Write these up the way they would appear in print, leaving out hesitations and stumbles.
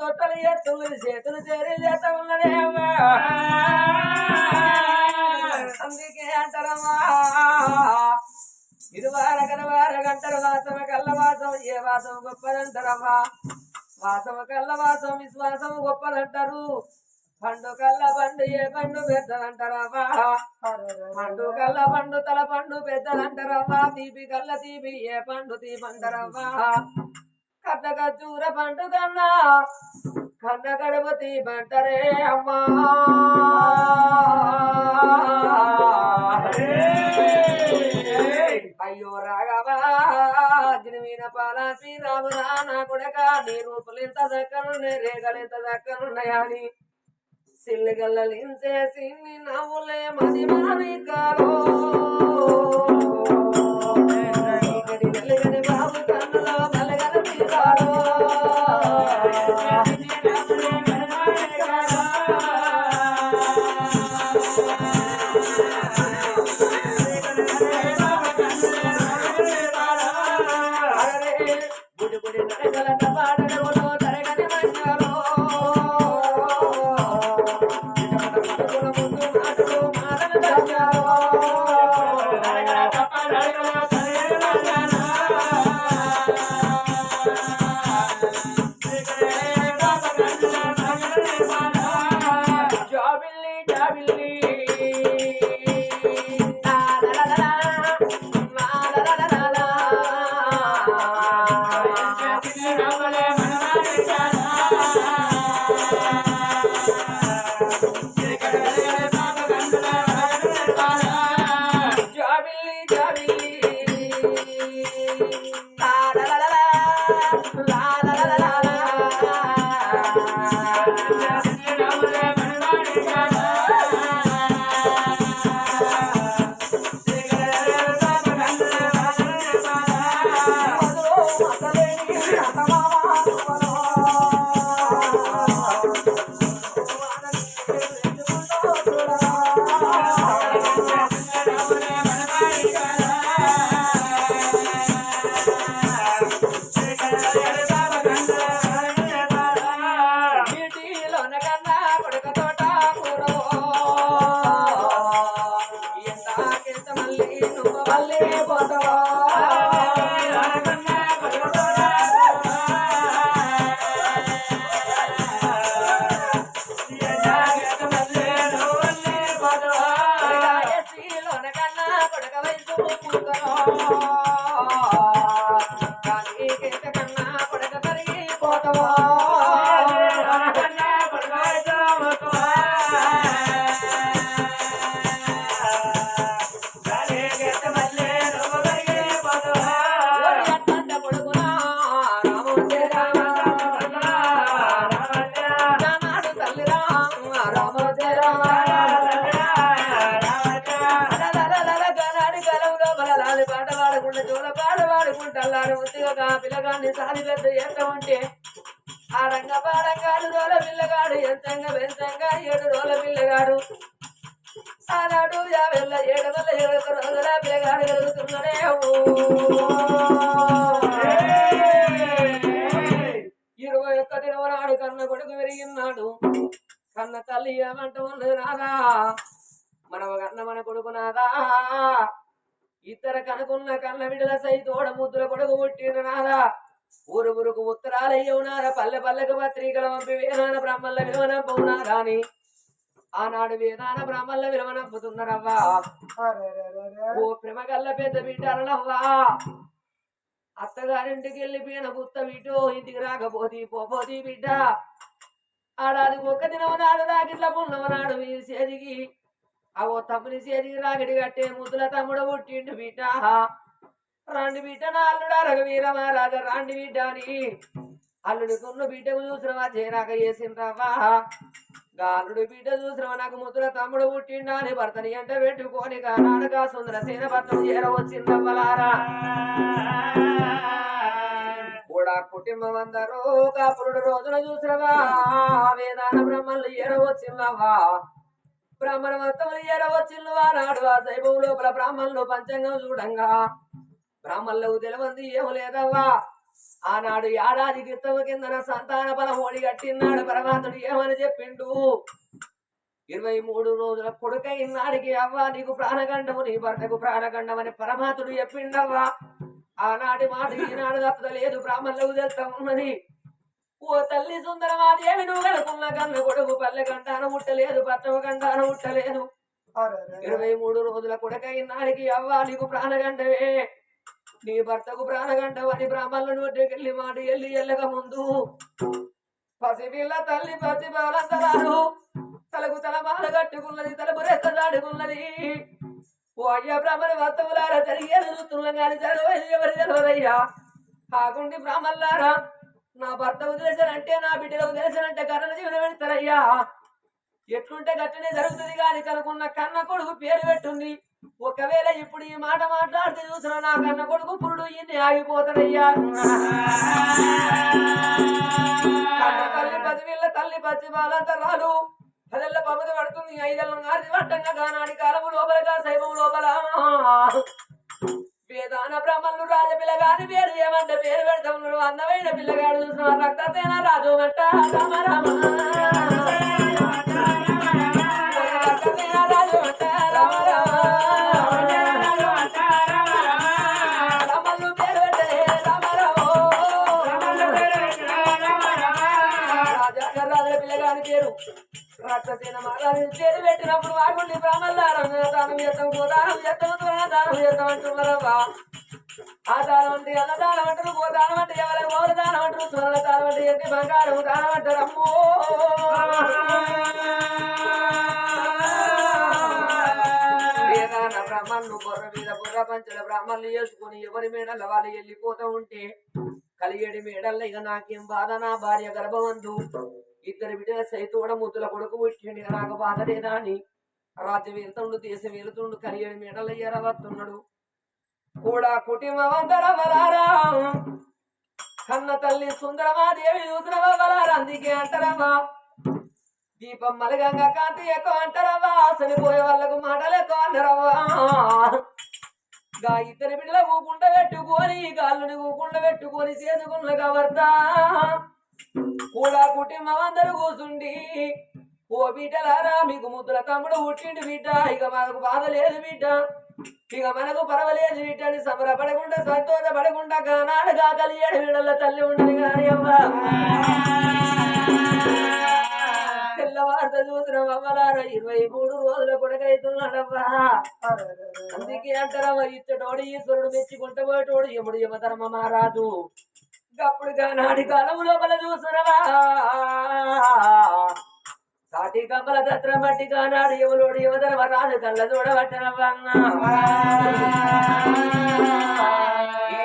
తొట్టలు ఎత్తులు చేతులు చేరి చేత ఉన్నదే అమ్మా అందుకే అంటారమ్మా ఇది వార గంటల వాసమ కళ్ళ వాసం ఏ వాసం గొప్పదంటారమ్మా వాసమ కళ్ళ వాసం విశ్వాసం గొప్పదంటారు పండు కళ్ళ పండు ఏ పండు పెద్దదంటారమ్మా పండు కళ్ళ పండు తల పండు పెద్దదంటారమ్మా తీపి కళ్ళ తీపి ఏ పండు తీపంటారమ్మా కన్న కచ్చూర పండు కన్నా కన్న గడప తీపంటరే అమ్మా అయ్యో రాఘవా అగ్నిమీన పాల శ్రీరామురా నా కొడక నీ రూపులు ఎంత దక్కనున్నాయి రేగలు ఎంత దక్కనున్నాయని సిల్లిగల్లలించేసి నవ్వులే మది మానికాలో వెలుగని బాబు కన్నులో మలగల తీరాలో గుడి గుడి నరగలంత పాడడములో తరగని మంచాలో ముందు మాటలు మారని దాచాలో జాబిల్లి జాబిల్లి పిల్లగాన్ని సారి పెద్ద ఎంతమంటే ఆ రంగ పాడంగాడు రోల పిల్లగాడు ఎంతంగా వెంతంగా 7 రోజుల పిల్లగాడు ఆనాడు 7 రోజుల పిల్లగాడు కలుగుతున్నాడే 21 దినం నాడు కన్న కొడుకు పెరిగినాడు కన్న తల్లి ఏమంట ఉన్నది నాదా మన కొడుకు నాదా ఇద్దరు కనుకున్న కన్న విడుదల సైతోడ ముద్దుల కొడుకు పుట్టిన నాదా ఊరుకు ఉత్తరాలయ్యవునారా పల్లె పల్లెకు పత్రికల పంపి వేదాన బ్రాహ్మణుల విలువనంపునారా అని ఆనాడు వేదాన బ్రాహ్మణుల విలువనంపుతున్నారవ్వా ఓ ప్రేమ కల్ల పెద్ద బిడ్డారనవ్వా అత్తగారింటికి వెళ్ళిపోయిన గుత్త బిడ్డో ఇంటికి రాకపోతే పోపోతి బిడ్డ ఆడాది 1 దినం నాడు రాగిట్ల పున్నమనాడు మీ సేదికి అవో తమ్ముని చేతికి రాగడి కట్టే ముద్దుల తమ్ముడు పుట్టిండు బిడ్డ రాండి బిడ్డ నా అల్లుడా రఘువీర మహారాజ రాండి బిడ్డ అని అల్లుడికున్న బిడ్డకు చూసినవా చేరాక చేసిండ్రవ్వా గాలుడు బిడ్డ చూసినవా నాకు ముద్దుల తమ్ముడు పుట్టిండా అని భర్తని ఎంట పెట్టుకొని నాడగా సుందర సేన భర్తను చేరవచ్చిందవ్వలారా కూడా కుటుంబం అందరూ కాపురుడు రోజున చూసినవా వేదాన బ్రహ్మలు ఏరవచ్చిందవ్వా బ్రాహ్మణ మొత్తములు ఏరవచ్చిల్లు నాడు ఆ శైవం లోపల బ్రాహ్మణులు పంచంగం చూడంగా బ్రాహ్మణులకు తెలవంది ఏం లేదవ్వా ఆనాడు ఏడాది క్రితం కిందన సంతాన బలం ఓడి కట్టినాడు పరమాత్ముడు ఏమని చెప్పిండు 23 రోజుల కొడుకైనాడికి అవ్వ నీకు ప్రాణగండము నీ భర్తకు ప్రాణగండం అని పరమాత్ముడు చెప్పిండవ్వా ఆనాటి మాట ఈనాడు తప్పలేదు బ్రాహ్మణులకు తెలుస్తా ఉన్నది ఓ తల్లి సుందరమాదేవి నువ్వు కనుకున్న కన్ను కొడుకు పల్లె కంటాను ముట్టలేదు పట్టవ కంటాను ముట్టలేదు 23 రోజుల కొడుకైనాడికి అవ్వ నీకు ప్రాణగండవే నీ భర్తకు ప్రాణగండవు అని బ్రాహ్మణుడు వడ్డకెళ్ళి మాట ఎల్లక ముందు పసిపిల్ల తల్లి పసి బాలంతరాలు తలకు తలమాల కట్టుకున్నది తలకు రెత్తదాడుకున్నది ఓ అయ్యా బ్రాహ్మణ వస్తవులారా జరిగేది చూస్తున్నాం కానీ జరగదు ఎవరు జరగదయ్యా కాకుండి బ్రాహ్మణులారా నా భర్త వదిలేశానంటే నా బిడ్డలు వదిలేశానంటే కర్ణ జీవనం పెడతారయ్యా ఎట్లుంటే గట్టనే జరుగుతుంది కానీ కనుకున్న కన్న కొడుకు పేరు పెట్టుంది ఒకవేళ ఇప్పుడు ఈ మాట మాట్లాడితే చూసిన నా కన్న కొడుకు పురుడు ఇన్ని ఆగిపోతాడయ్యా కన్న తల్లి పసిపిల్ల తల్లి పచ్చి బాలంతరాలు 10 ఏళ్ల పబది పడుతుంది 5 ఏళ్ల నాటి వట్టంగా కానాడి కాలము లోపలగా శైవం లోపల వేదాన బ్రహ్మలు రాజపిల్లగాని పేరు ఏమంటే పేరు పెడతా ఉన్నాడు అందమైన పిల్లగాడు చూసిన రక్తసేన రాజు అంట రామ రామ రక్తసేన రాజు అంట రామ రామ రక్తసేన మహారాజు పేరు పెట్టినప్పుడు వాగుండి బ్రాహ్మణులారం దానం చేస్తాం గోదానం చేస్తాం దానం చేస్తాం అంటున్నారవ్వా ఆ దానం అంటే అన్నదానం అంటారు గోదానం అంటే ఎవరైనా మౌల దానం అంటారు సువర్ణ దానం అంటే ఎన్ని బంగారం దానం అంటారు అమ్మో వేదాన బ్రాహ్మణులు బుర్ర మీద బుర్ర పంచల బ్రాహ్మణులు వేసుకుని ఎవరి మేడల వాళ్ళు వెళ్ళిపోతూ ఉంటే కలిగేడి మేడల్లో ఇక నాకేం బాధ నా భార్య గర్భవంతు 2 బిడ్డల సైతోడ ముద్దుల కొడుకు పుట్టిండి నాకు బాధ లేదా అని రాజ్యం వెళ్తుండు దేశం వెళ్తుండు కలిగేడి మేడలు ఎరవస్తున్నాడు కూడా కుటుంబమంతరవలారా కన్న తల్లి సుందరమాదేవి చూసినవలారా అందుకే అంటారవ్వా దీపం మలగంగా కాంతి ఎక్కువ అంటారవ్వా చనిపోయే వాళ్ళకు మాటలు ఎక్కువ అంటారవ్వా గా 2 బిడ్డల ఊకుండ పెట్టుకొని గాళ్ళుని ఊకుండ పెట్టుకొని చేసుకున్న కవర్తా కూడా కుటుంబం అందరూ కూర్చుండి ఓ బిడ్డలారా మీకు ముద్దుల తమ్ముడు పుట్టిండు బిడ్డ ఇక మనకు బాధ లేదు బిడ్డ ఇక మనకు పర్వాలేదు బిడ్డ అని సంబరపడకుండా సంతోషపడకుండా కానాడుగా కలిగేడు బిడ్డల తల్లి ఉండని కానీ అవ్వా తెల్లవార్త చూసిన అమ్మలారా 23 రోజుల కొడుకైతున్నాడవ్వా అందుకే అంటారవ్వ ఇచ్చటోడు ఈశ్వరుడు మెచ్చుకుంటూ పోయేటోడు యముడు యమధర్మ మహారాజు అప్పుడు నాటి కాలం లోపల చూసినవా సాటి కమ్మల దత్ర మట్టి కానాడు ఎవలోడు యువధర్మ రాజు కళ్ళ చూడబట్టనవ్వా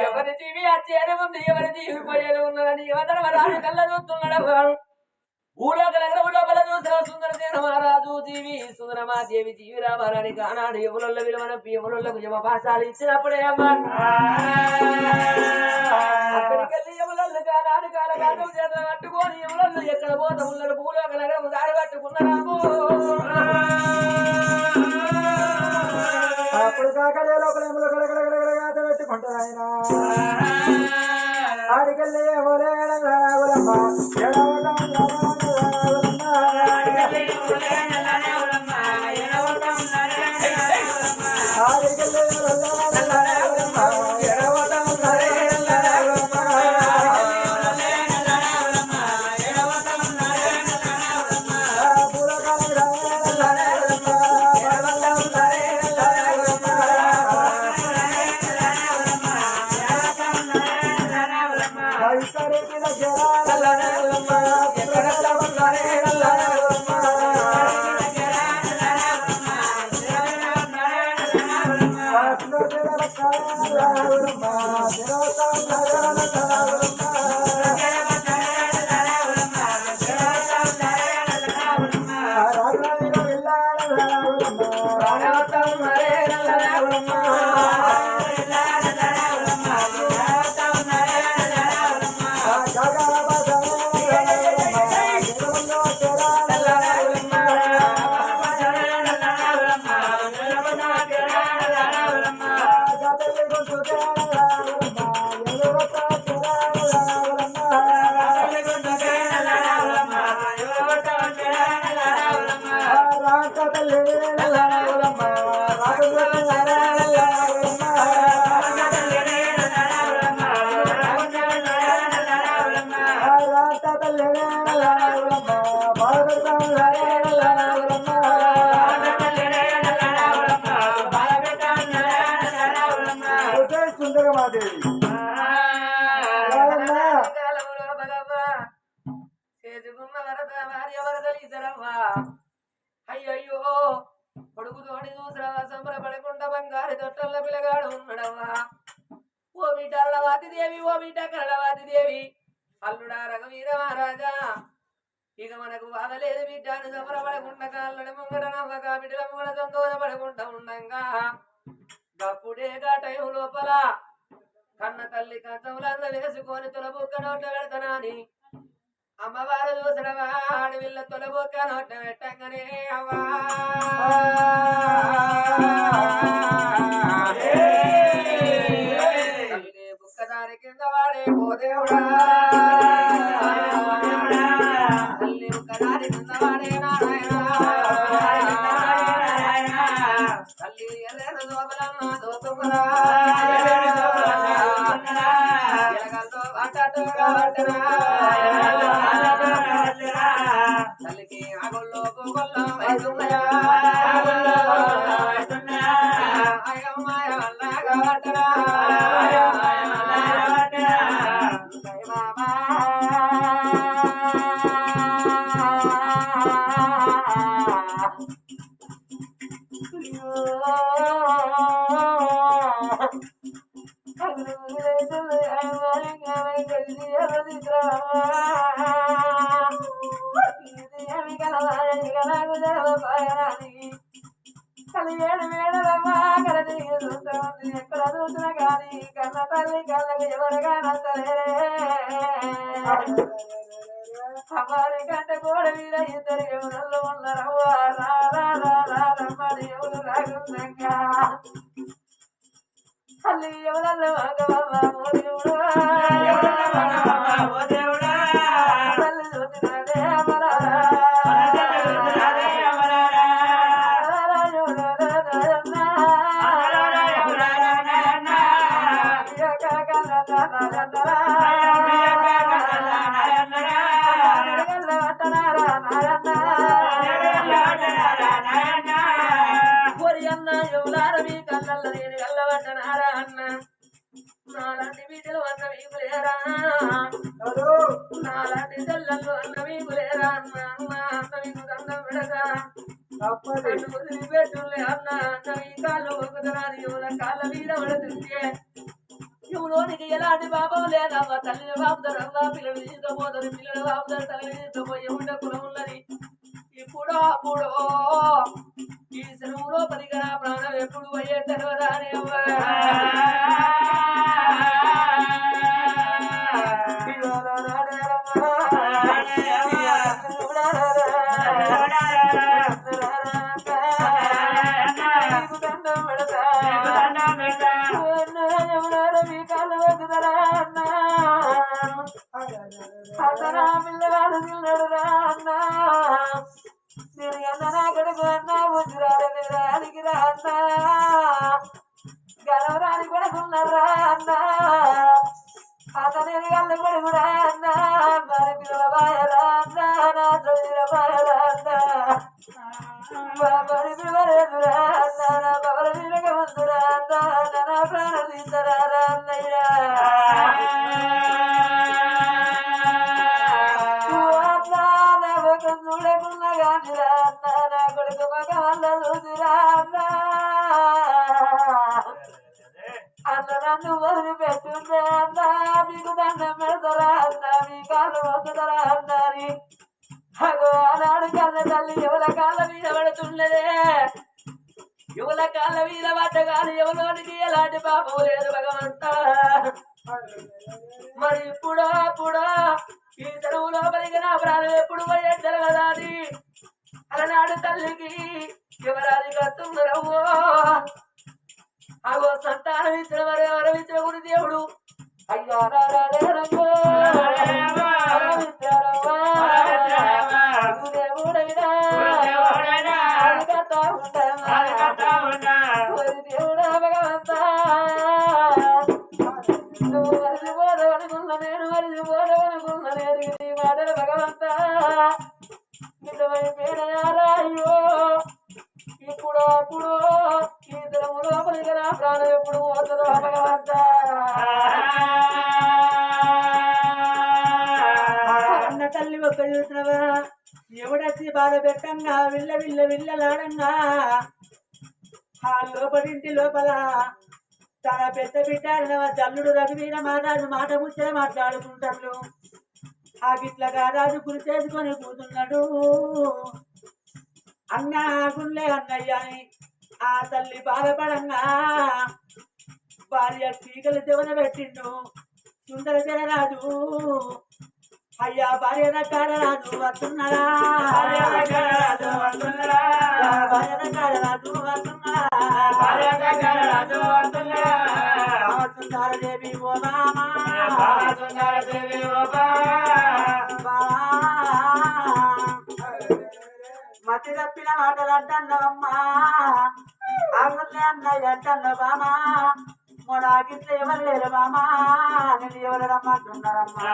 ఎవరి జీవి అచ్చేది ఉంది ఎవరి జీవి పోయేది ఉన్నదని యువధర్మ రాజు కళ్ళ చూస్తున్నాడవ్వా లోపల చూసిన సుందరసేన మహారాజు జీవి సుందరమాదేవి జీవి రామారాని కానాడు ఎవరుల విలువన ఎవరులకు యమ భాషాలు ఇచ్చినప్పుడే అమ్మా అక్కడికెళ్ళి ఎవరల్లు కానాడు కాలగాటం చేత పట్టుకొని ఎవరల్లు ఎక్కడ పోతా ఉన్నారు భూలోక నగరం దారి పట్టుకున్నారాము అప్పుడు కాకడే లోపల ఎములు గడగడగడగడగాత పెట్టుకుంటారు ఆయన ఆడికెళ్ళి పూర్వకాలం సుందరమాదేవి అయ్యయ్యో కొడుకు తోడి చూసినవా సంబరపడకుండా బంగారు తొట్టల్ల పిల్లగాడు ఉన్నాడవ్వా ఓ బిడ్డ అరుణవాతి దేవి ఓ బిడ్డ కరుణవాతి దేవి అల్లుడా రఘువీర మహారాజా ఇక మనకు బాధలేదు బిడ్డను సంబరపడకుండా కాళ్ళని ముంగడ నవ్వక బిడ్డల ముంగడ సంతోషపడకుండా ఉండంగా అప్పుడేగా టైం లోపల కన్న తల్లి కంచములంద వేసుకొని తొలబుక్క నోట్ల పెడతానని అమ్మవారు చూసినవా అడవిల్ల తొలబుక్క నోట్ల పెట్టగానే అవ్వా బుక్కదారి కింద వాడే పోదేవుడా తల్లి బుక్కదారి కింద వాడే నారాయణ తల్లి ఎర్ర దోపలమ్మ దోపమురా తల్లికి ఆగుల్లో కొల్ల కలివేడు వేడలమ్మా కలది ఎక్కడ చూసిన గాని కన్న తల్లి కళ్ళకి ఎవరుగా నచ్చలేరే అమ్మారి కంటే గోడ మీద ఇద్దరు ఎవరల్లో ఉన్నారవ్వా రారమ్మని ఎవరు రాగుందంగా తల్లి ఎవరల్లో వాగవమ్మ ఓ దేవుడా తల్లి చూసినదే అమరా నాలాంటి వీధులు అన్న వీపులేరా నాలాంటి జల్లలు అన్న వీపులేరా అన్న అన్న అన్న వీపు దండం పెడతా పెట్టులే అన్న అన్న ఈ కాళ్ళు ఒక్కుతురాని ఎవరి కాళ్ళ మీద పడుతుంటే నువ్వులోనికి ఎలాంటి పాపం లేదవ్వ తల్లిని బాపుతారవ్వ పిల్లలు తీసుకుపోతారు పిల్లలు బాపుతారు తల్లిని తీసుకుపోయి ఉండ కులం ఉన్నది ఇప్పుడు అప్పుడు ఈ శనువులో పరిగణ ప్రాణం ఎప్పుడు పోయే తెలియదా అని పిల్లగాడు తిన్నాడురా అన్నా నేను అన్నా కొడుకు అన్నా ముద్దురానికి రా అన్నా గలవరాని కొడుకున్నారా అన్నా అతని గల్ల కొడుకురా అన్నా మరి పిల్లల బాయరా అన్నా నా తొలిల బాయరా అన్నా మరి పిల్లలేదురా అన్నా నా బవల పిల్లగ ముందురా అన్నా నా ప్రాణ తీద్దరా అన్నయ్యా చూడకున్నా గానిరా అన్నా నా కొడుకు మగ వల్ల చూసిరా అన్నా అన్న నన్ను వదిలిపెట్టుండే అన్నా మీకు దండం పెడతారా అన్నా మీ కాళ్ళు మొక్కుతారా అన్నాని అగో ఆనాడు కన్న తల్లి ఎవల కాళ్ళ మీద పడుతుండేదే ఎవల కాళ్ళ మీద పడ్డగాని ఎవలోనికి ఎలాంటి పాపం లేదు భగవంతా మరి ఇప్పుడు ఈ చెరువులో పరిగిన ప్రాణం ఎప్పుడు పోయే జరగదా అని అలనాడు తల్లికి ఎవరాది కత్తున్నారవ్వో అగో సంతానం ఇచ్చిన వారు ఎవరు ఇచ్చిన గురి దేవుడు అయ్యా రారమ్మో దేవుడైనా ఉంటా దేవుడా భగవంతా నువ్వు మరిచిపోదవనుకున్నా నేను మరిచిపోదవనుకున్నా లేదు నీ మాటలు భగవంతా నిజమైపోయినారా అయ్యో ఇప్పుడు అప్పుడు ఈ దినము లోపలికి నా ప్రాణం ఎప్పుడు పోతుందో భగవంతా అన్న తల్లి ఒక్క చూసినవా ఎవడచ్చి బాధ పెట్టంగా విల్ల విల్ల విల్లలాడంగా ఆ లోపలింటి లోపల తన పెద్ద బిడ్డ తల్లుడు రఘువీర మహారాజు మాట ముచ్చట మాట్లాడుకుంటారు ఆ గిట్లగా రాజు గురి చేసుకొని కూతున్నాడు అన్న గుండె అన్నయ్య అని ఆ తల్లి బాధపడంగా భార్య చీకలు చెవన పెట్టిండు సుందర జనరాజు అయ్యా భార్య రకాల రాజు వస్తున్నారా భార్య రకాల రాజు వస్తున్నారా భార్య రకాల రాజు వస్తున్నారా భార్య రకాల రాజు వస్తున్నారా సుందరదేవి ఓ బామా సుందరదేవి ఓ బామా మతి తప్పిన మాటలు అంటున్నావమ్మా ఆగులే అన్నయ్య అంటున్నావు బామా మొడాకిట్ల ఎవరు లేరు బామా నేను ఎవరు రమ్మంటున్నారమ్మా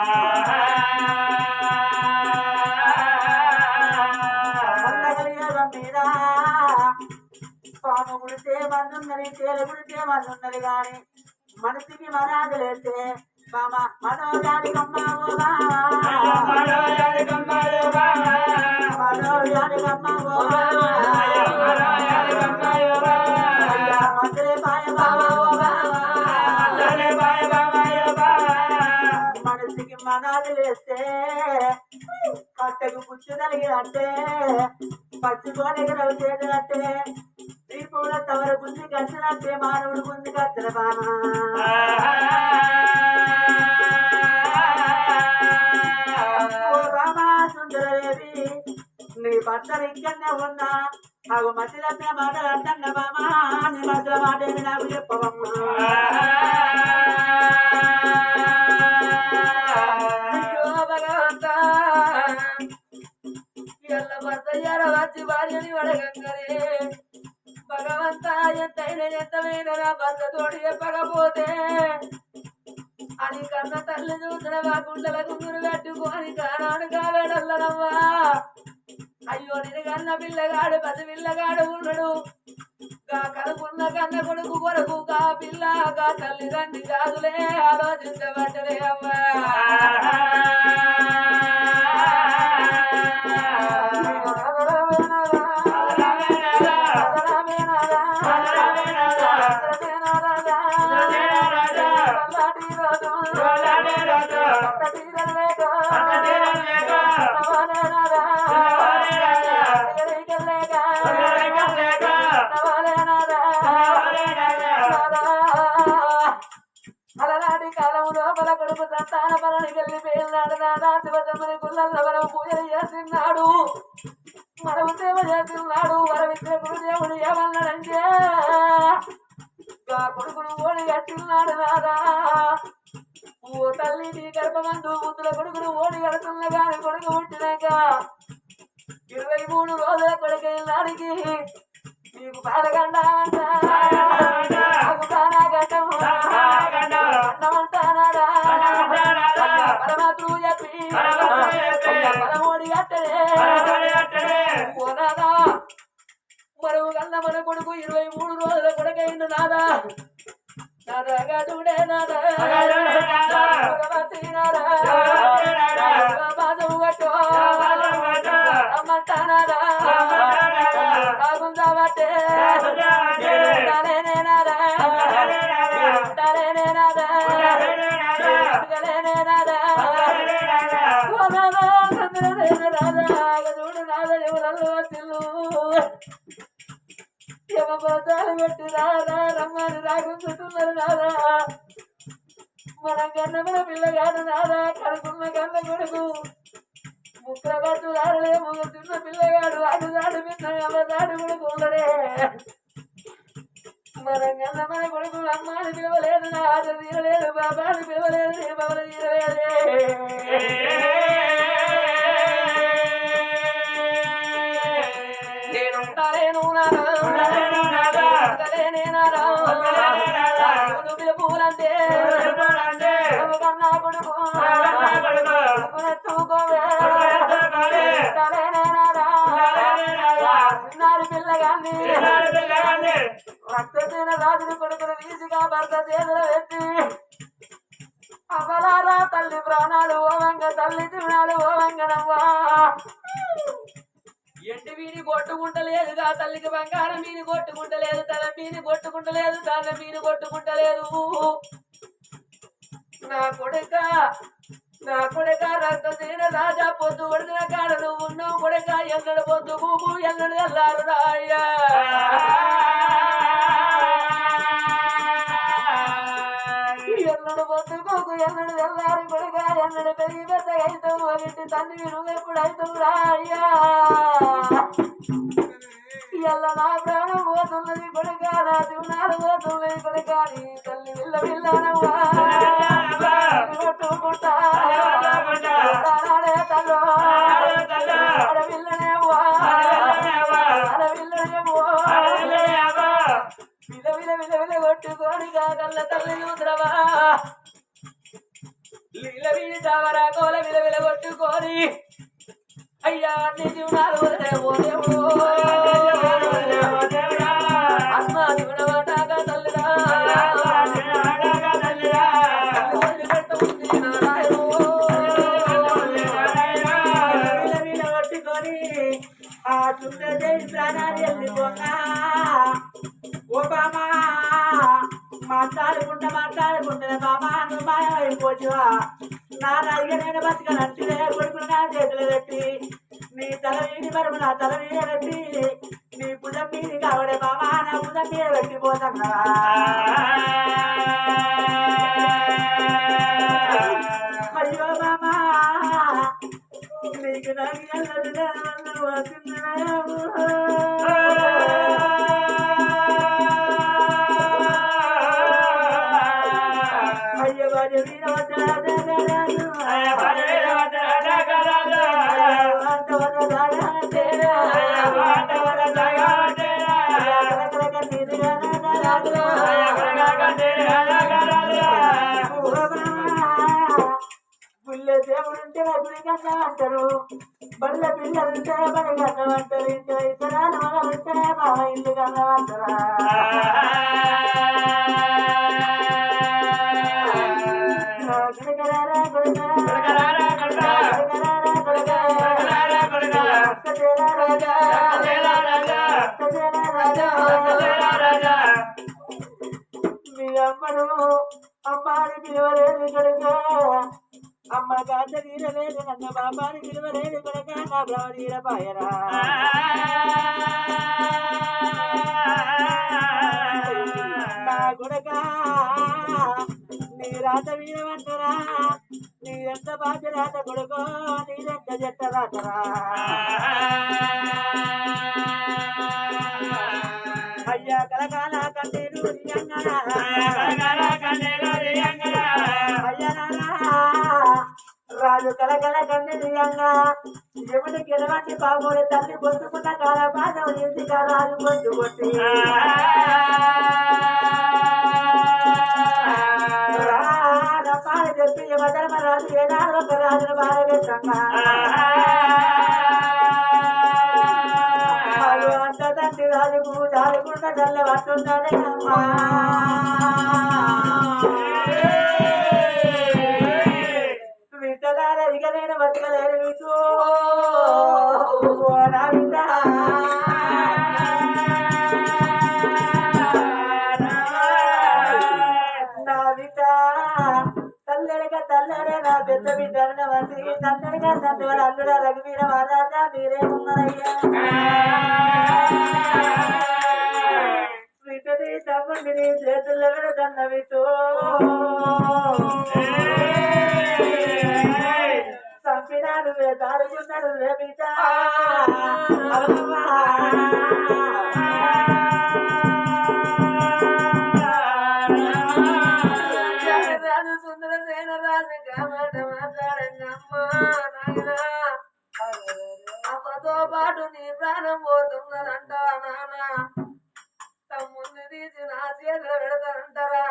మీద పాము గుడితే మందున్నది తేలు గుడితే మందున్నది గాని మనసుకి మనాదులేస్తే బామ మనోజానికమ్మ ఓ మనోజానికమ్మ ఓ మంత్రే పాయ మనసుకి మనాదులేస్తే కట్టకు పుచ్చు కలిగినట్టే పచ్చుకొని ఎగరవు చేసినట్టే దీపంలో తవర గుంజి కలిసినట్టే మానవుడు గుంజి కత్తిన బామా సుందరదేవి నీ భర్తలు ఇంకనే ఉన్నా అవి మధ్య తప్పిన మాటలు అంటన్న బామా నీ మధ్యల మాట ఏమి నాకు చెప్పవమ్మా భర్తయ్యార వచ్చి భార్యని అడగంగనే భగవంతా ఎంతైనా ఎంతమైన నా భర్త తోటి చెప్పకపోతే అని కన్న తల్లి చూసిన మా గుండెల గుంగురు కట్టుకొని కానాడు కావేడల్లనవ్వా అయ్యో నేను కన్న పిల్లగాడు పది పిల్లగాడు ఉన్నాడు గా కనుకున్న కన్న కొడుకు కొరకు గా పిల్ల గా తల్లిదండ్రి కాదులే ఆలోచించబట్టలే అవ్వా అలనాటి కాలము లోపల కొడుకు సంతాన పలని వెళ్ళిపోయినాడు నాదా శివతమ్మని గుళ్ళల్ల మనం పూజలు చేస్తున్నాడు మనము సేవ చేస్తున్నాడు వరవిద్ర గురుదేవుడు ఏమన్నాడంటే కొడుకును ఓడి కట్టిన్నాడు నాదా ఓ తల్లి నీ గర్భమందు ముద్దుల కొడుకును ఓడి కడుతున్న గాని కొడుకు పుట్టినాక 23 రోజుల కొడుకైనాడికి నీకు పాలగండ అన్నమంటానాడా పరమాత్రుడు చెప్పి పరమోడి అట్టడే పోనాదా మరవు కన్న మన కొడుకు 23 రోజుల కొడుకైండు నాదా నాదగాడుడే నాదా బాధవు కట్టో అమ్మంటానాదా బాగుందాబట్టే చూడు నాద ఎవరల్లో యమపోతాలు పెట్టి రాదా రమ్మని రాకుంటున్నారు నాదా మన గన్నమైన పిల్లగాడు నాదా కడుకున్న గన్న కొడుకు ముక్కబట్టు రాడలే చిన్న పిల్లగాడు అడుదాడు పిన్న అమ్మదాడు కొడుకు ఉండడే మన గన్నమైన కొడుకు అమ్మాని పిలవలేదు నా ఆట తీరలేదు బాబాని పిలవలేదు నీ బాబు తీరలేదే నేనుంటానేను నాదా కొడుకు ఎత్తుకోవే చిన్నారి పిల్లగాన్ని రక్తసేన రాజుని కొడుకును వీసిగా భర్త చేతులు ఎత్తి అవలారా తల్లి ప్రాణాలు ఓవంగ తల్లి తిరునాలు ఓవంగనవ్వా ఎండి వీని కొట్టుకుంటలేదుగా తల్లికి బంగారం మీని కొట్టుకుంటలేదు తల మీని కొట్టుకుంటలేదు తల మీని కొట్టుకుంటలేదు నా కొడుక రక్తసేన రాజా పొద్దు పడిన కాడ నువ్వు ఉన్నావు కొడుక ఎన్నడు పొద్దు భూము ఎన్నడు ఎల్లారు రాయ్యా ఎన్నడు పొద్దు కోకు ఎన్నడు ఎల్లారు కొడుక ఎన్నడు పెరిగి పెద్దగా అవుతావు ఒకటి తండ్రి నువ్వు ఎప్పుడు అవుతావు రాయ్యా ఎల్ల నా ప్రాణం పోతున్నది కొడుక నా తిరునాలు పోతున్నది కొడుక నీ తల్లి విల్ల విల్లనవ్వా కొట్టుకుంటా తల్లో అడవిల్లనేవ్వా అడవిల్లనేవ్వో విల విల విల విల కొట్టుకోని కల్ల తల్లి చూద్రవా లీల వీడి దావరా కోల విల విల కొట్టుకొని అయ్యా అన్ని జీవనాలు వదిలే ఓ దేవుడు అమ్మ దిగుడవటాగా తల్లిరా ఆ సుందరదేవి ప్రాణాలు వెళ్ళిపోతా ఓ బామా మాట్లాడుకుంటా బామా నువ్వు మాయమైపోతువా నా నడిగ నేను బతకనంటే కొడుకులు నా చేతులు పెట్టి నీ తల వీడి మరము నా తల మీద పెట్టి నీ భుజం మీది కావడే బామా నా భుజం మీద పెట్టిపోతున్నా అయ్యో బామా నీకు అయ్య బాజ వీర పుల్లె దేవుడుంటే గుడి కన్నా అంటారు బళ్ళ పిల్లలుంటే బడి కన్నా అంటారు ఇతరాలు మగలుంటే బావ ఇల్లు కన్నా అంటారా మీ అమ్మను అమ్మాని పిలవలేదు కనుక అమ్మ కాంత తీరలేదు నన్న బాబాని పిలవలేదు కనుక నా భ్రమ తీరపాయరా నా కొడుక నీ రాత వీరమంటరా నీరెంత బాధ్య రాత కొడుకో నీరెంత జట్ట రాతరా అయ్యా కలకాల కంటేరు అయ్యా రాజు కలకల కండియంగా ఎవరి గెలవంటి బాబోడి తల్లి పొద్దుకున్న కాల పాదం ఇంటిగా రాజు పొద్దు కొట్టి పాలు చెప్పి ధర్మరాజు ఏనాడు ఒక రాజును బాధపెట్టంగా అంత తండ్రి రాజుకు దారుకున్న చల్ల పట్టున్నదే అమ్మా వింటలారా ఇక నేను బతకలేను మీకు నా బిడ్డ నా బిడ్డ తల్లెడగా తల్లెడే నా పెద్ద బిడ్డ వంటి తండ్రిగా తండ్రి వాడు అల్లుడా రఘువీర మహారాజా మీరేమున్నారయ్యా వీటిని తమ్ముడిని చేతుల్లో పెడతన్న వీటు చంపినాడు దాడుకున్నాడు బిడ్డ రాజు సుందరసేన రాజు కామాట మాట్లాడంగమ్మా నాయన అమ్మతో పాటు నీ ప్రాణం పోతున్నదంటావా నాన్న తమ్ముంది తీసి నా చేతులు పెడతానంటారా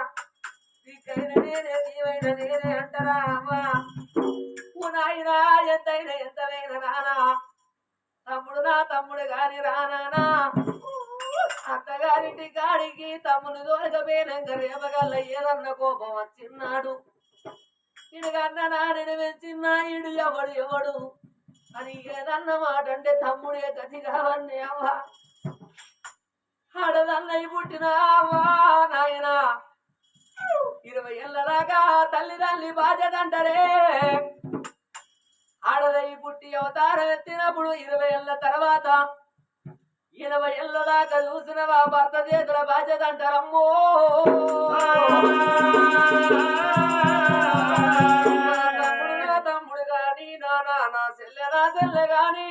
దిక్కైన నేనే తీవైన నేనే అంటారా అమ్మా నాయనా ఎంతైనా ఎంతవైన నానా తమ్ముడు నా తమ్ముడు గాని రానా అత్తగారింటి గాడికి తమ్ముడు దొరకపోయినాక రేపగల్ల ఏదన్న కోపం వచ్చిన్నాడు ఇడుగన్న నాడిని పెంచిన ఇడు ఎవడు ఎవడు అని ఏదన్న మాట అంటే తమ్ముడే గతి కావన్నీ అవ్వ ఆడదన్నయ్య పుట్టిన అవ్వా నాయనా 20 ఏళ్ళ దాకా తల్లిదండ్రి బాధ్యత అంటారే ఆడదయ్యి పుట్టి అవతారం ఎత్తినప్పుడు 20 ఏళ్ళ తర్వాత 20 ఏళ్ళ దాకా చూసిన భర్త చేతుల బాధ్యత అంటారమ్మో తమ్ముడు గాని నా చెల్లె గాని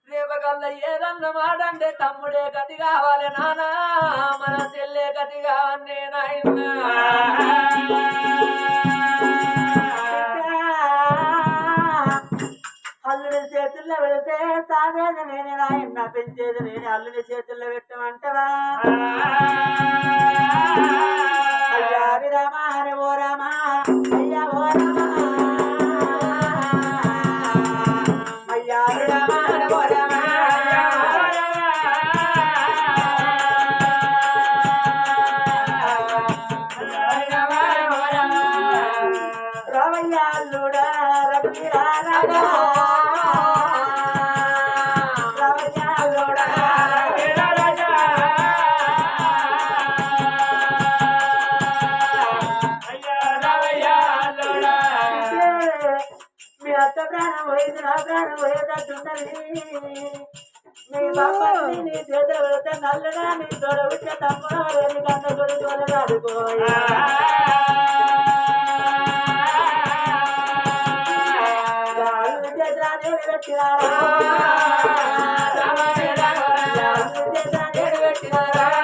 రేపకల్లా ఏదన్న మాట అంటే తమ్ముడే గతి కావాలి నానా మన చెల్లె గతి కావన్నే నాయనా అల్లుడి చేతుల్లో పెడితే సాగేది నేనే నాయన్న పెంచేది నేనే అల్లుడి చేతుల్లో పెట్టమంటవా అయ్యా రామా హరి ఓ రామా అయ్యా ఓ రామా అయ్యా రామా హరి ఓ రామా రామయ్య అల్లుడా రవి రారా ప్రాణం పోయింది నా ప్రాణం పోయేటట్టున్నది నీ బాబాని నీ చేతులు పెడితే నల్లగా నీ తోడ ఉంటే తమ్ముడు కన్న కొడుకు వల్ల ఆడుకోయా పెట్టినారా పెట్టినారా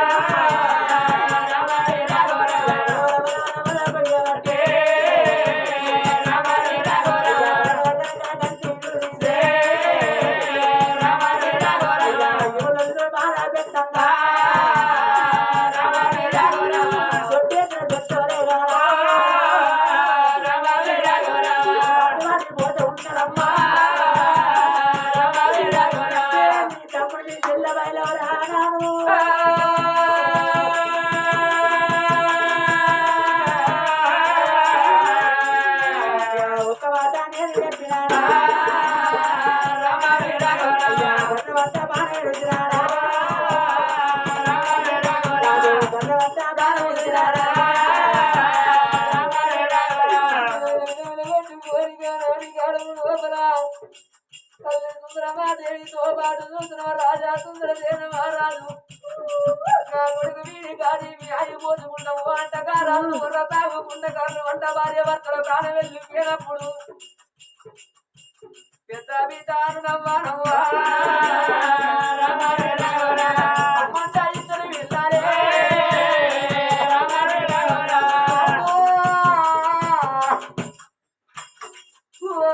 సుందరమాదేవితో పాటు చూసిన రాజా సుందరసేన మహారాజు నా కొడుకు వీడి గాది మీ అయిపోతుకుంటాము వంటకారాలు బుర్ర తాగుకుంటే కళ్ళు వంట భార్య భర్తల ప్రాణం వెళ్ళిపోయినప్పుడు పెద్ద బిడ్డాను నవ్వనవ్వా ఇద్దరు వెళ్ళారే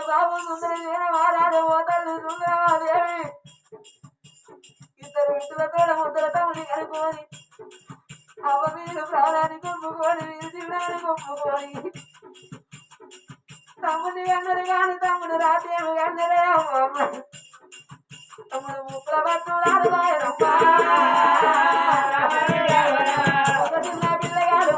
బాబు సుందరసేన మహారాజు పోతాడు సుందరమాదేవి ఇద్దరు వ్యక్తులతో ముద్దల తమ్ముని కనుక్కొని అవ్వ మీరు ప్రాణాన్ని కొమ్ముకొని మీరు జీవనాన్ని కొమ్ముకొని తమ్ముని అన్నది కాని తమ్ముడు రాతేమి అన్నదే అమ్మ తమ్ముడు ముక్కుల పట్టులాడు ఒక చిన్న పిల్లగాడు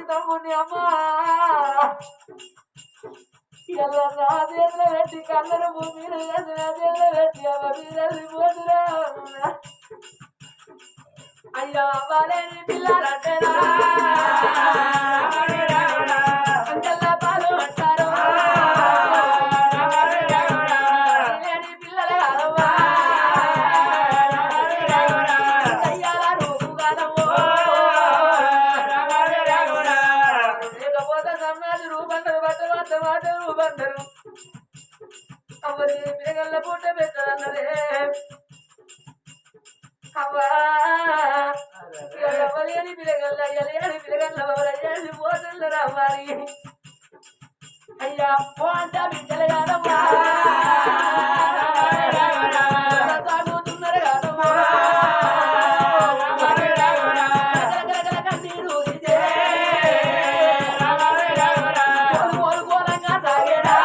తమ్ముని అమ్మా ఇలా నా చేతిలో పెట్టి కళ్ళను భూమిని వేసి నా చేతిలో పెట్టి అమ్మ మీరెళ్ళి పోతురా అయ్యా అవ్వలేని పిల్లలంటేనా అంకల్లా పాలు అంటారు లేని పిల్లలు కాదవ్వా అయ్యాల రూపు కాదవ్వో లేకపోతే సన్నాది రూపంటారు బట్టలు అంత మాట రూపంటారు అమ్మని పిల్లగల్ల పూట పెట్టదన్నదే అవ్వా అవ్వలేని పిలగల్ల అయ్యలేని పిలగల్ల అవలేని పోతల్ల రవ్వాలి అయ్యా ఓ అంట బిడ్డలు కాదమ్మా సాగుతున్నారు కాదమ్మా కన్నీరు కోలుకోలంగా సాగేడా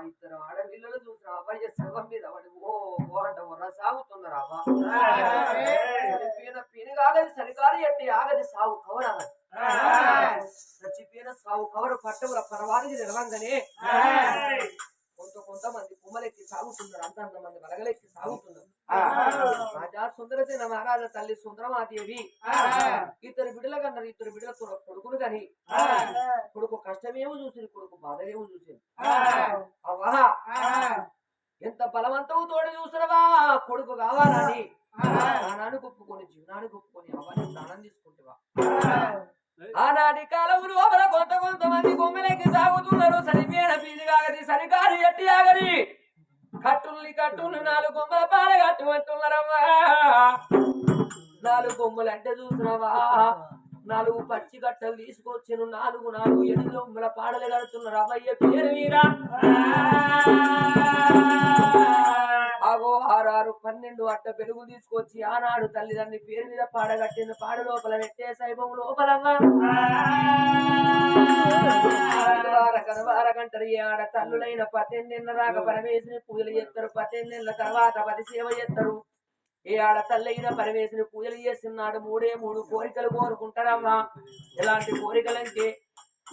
ఇద్దరు ఆడపిల్లలు చూసిన అబ్బాయి సర్వం మీద వాడు ఓ ఓ అంట మొన్న సాగుతున్నారు అబ్బా పీని కాగది సరికారు ఎట్టి ఆగది సాగు కవర్ ఆగది చచ్చిపోయిన సాగు కవర్ పట్టముల పరవానికి నిలవంగానే కొంతమంది కుమ్మలెక్కి సాగుతున్నారు అంతంతమంది బలగలెక్కి సాగుతున్నారు రాజా సుందరసేన మహారాజా తల్లి సుందరమాదేవి ఇద్దరు బిడ్డల కన్నారు ఇద్దరు బిడ్డల కొడుకులు కాని కొడుకు కష్టమేమో చూసింది కొడుకు బాధలేమో చూసింది అవ్వా ఎంత బలవంతవు తోడు చూసినవా కొడుకు కావాలని ప్రాణానికి ఒప్పుకొని జీవనానికి ఒప్పుకొని అవన్నీ ప్రాణం తీసుకుంటావా ఆనాటి కాలం లోపల కొంతమంది కొమ్మెలకి సాగుతున్నారు సరిపోయిన పీది కాగది సరికారు ఎట్టి ఆగది కట్టుల్ని 4 కొమ్మల పాల కట్టుమంటున్నారమ్మా 4 కొమ్మలు అంటే చూసినవా 4 పచ్చి గట్టలు తీసుకొచ్చిన 4 8 కొమ్మల పాడలు కడుతున్నారు అవ్వయ్య పేరు వీరా ఆగో 6 12 అట్ట పెరుగు తీసుకొచ్చి ఆనాడు తల్లిదండ్రి పేరు మీద పాడగట్టిన పాడ లోపల పెట్టే సైబం లోపలంగా కనవారకంటారు ఈ ఆడ తల్లులైన 18 దాకా పరమేశ్వరి పూజలు చేస్తారు 18 తర్వాత 10 సేవ చేస్తారు ఈ ఆడ తల్లైన పరమేశ్వరి పూజలు చేస్తున్నాడు 3 కోరికలు కోరుకుంటారమ్మా ఎలాంటి కోరికలంటే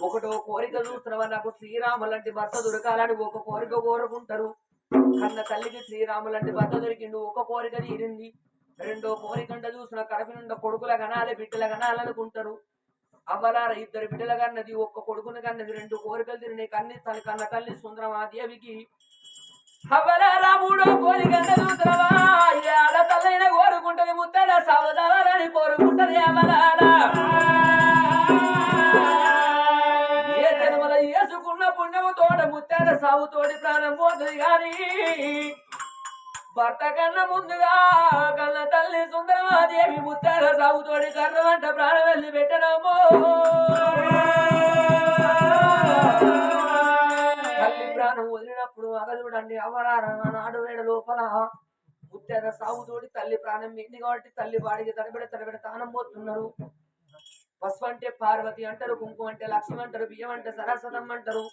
ఒకటో కోరిక చూస్తున్నావా నాకు శ్రీరాములంటి భర్త దొరకాలని ఒక కోరిక కోరుకుంటారు కన్న తల్లికి శ్రీరాములంటి భర్త దొరికిండు ఒక కోరిక తీరింది రెండో కోరికంట చూసిన కడప నుండి కొడుకుల కనాలి బిడ్డల కనాలనుకుంటారు అవ్వలార ఇద్దరు బిడ్డల కన్నది ఒక్క కొడుకుని కన్నది 2 కోరికలు తిరిగినాయి కన్న తల్లి సుందరమాదేవికి అవ్వలారా 3వ కోరిక చూసినవా ఆడ తల్లైన కోరుకుంటది ముద్దల సావదాలని కోరుకుంటది అవ్వలారా ఏ జన్మల వేసుకున్న పుణ్యము తోట ముత్తాల సాగు తోటి ప్రాణం పోతుంది గాని భర్త కన్నా ముందుగా కన్న తల్లి సుందరమాదేవి ముత్తాల సాగు తోటి కర్రమంట ప్రాణం వెళ్ళి పెట్టడము తల్లి ప్రాణం వదిలినప్పుడు చూడండి అవరారా నాడు వేడ లోపల ముత్తాల సాగు తోటి తల్లి ప్రాణం మింది కాబట్టి తల్లి వాడికి తడబెడ తానం పోతున్నారు పసుపు అంటే పార్వతి అంటారు కుంకుమ అంటే లక్ష్మి అంటారు బియ్యం అంటే సరస్వతం అంటారు